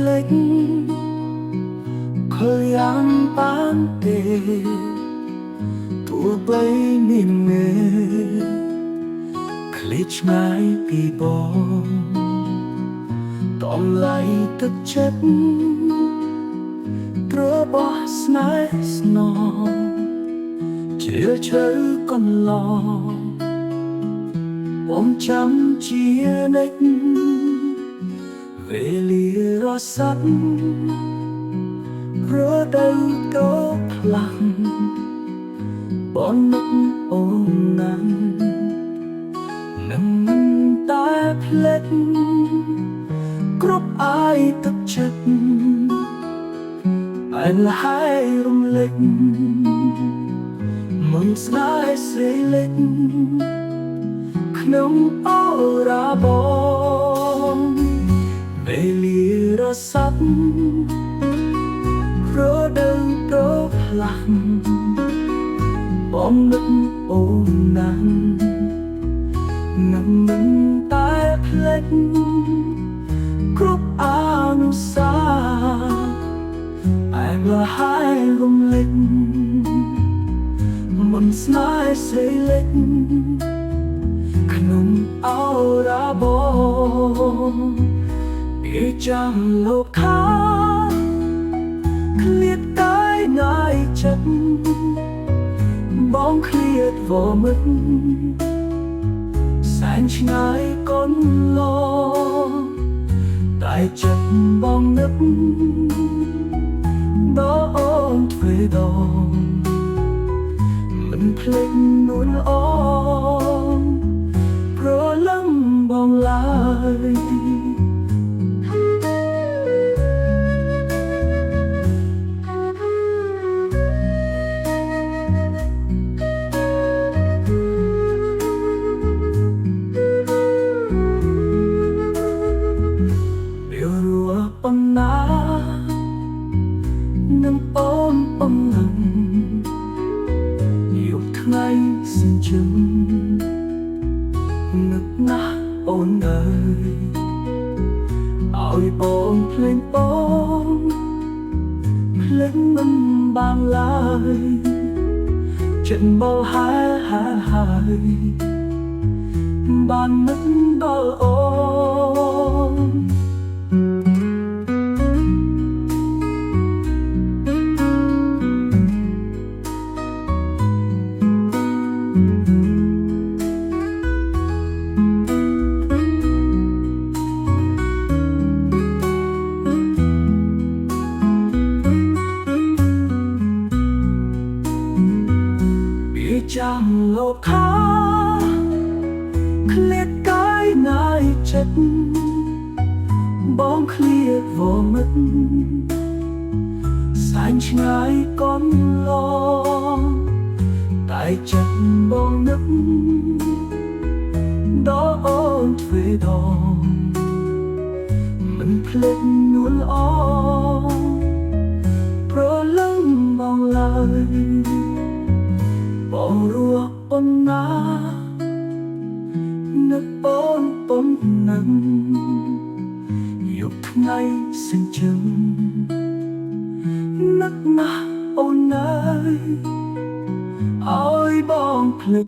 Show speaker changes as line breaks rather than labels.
ភ្លេចខលយ៉ាងបានទេទោះបីមានមេឃ្លេចឆ្ងាយពីបងតំឡៃទឹកចិត្តទ្របោះស្នេហ៍ស្នងជ្រាលជ្រៅកន្លងបងចាំជានិច្ចវេលារសាត់រដូវក៏ផ្លាំងបងនឹកអូនណាស់នឹងមិនតែភ្លេចគ្រប់អាយទឹកចិត្តអែនលហើយរំលេចមិនស្នេហ៍ស្រីលេចក្នុងអូរាបងវេលារសាត់រដូវប្រផ្លាស់បងនឹកអូនណាស់នឹងមិនតែភ្លេចគ្រប់អនុស្សាវរីយ៍អែមលហើយរំលេចមិនស្នេហ៍ស្រីលេចក្នុងអូរាបងពីចាំលោកខាឃ្លាតតែងាយចិត្តបងឃ្លាតវមិតសែនឆ្ងាយកូនឡងតែចិត្តបងនឹកដល់អូនទ្វេដងមិនភ្លេចនួនអូនព្រលឹងបងឡើយប៉ុណ្ណានឹងអូនអំនឹងយប់ថ្ងៃសិនជឹងនឹកណាស់អូនអើយឲ្យបងភ្លេងបងភ្លេងមិនបានឡើយចិត្តបងហើយបាននឹកដល់អូនចាំលោកខាឃ្លាតកាយងាយចិត្តបងឃ្លាតវមិតសែនឆ្ងាយកូនឡងតែចិត្តបងនឹកដល់អូនទ្វេដងមិនភ្លេចនួនអូនព្រលឹងបងឡើយបងរស់ប៉ុណ្ណានឹកអូនប៉ុណ្ណឹងយប់ថ្ងៃសិនជឹងនឹកណាស់អូនអើយឲ្យបងភ្លេច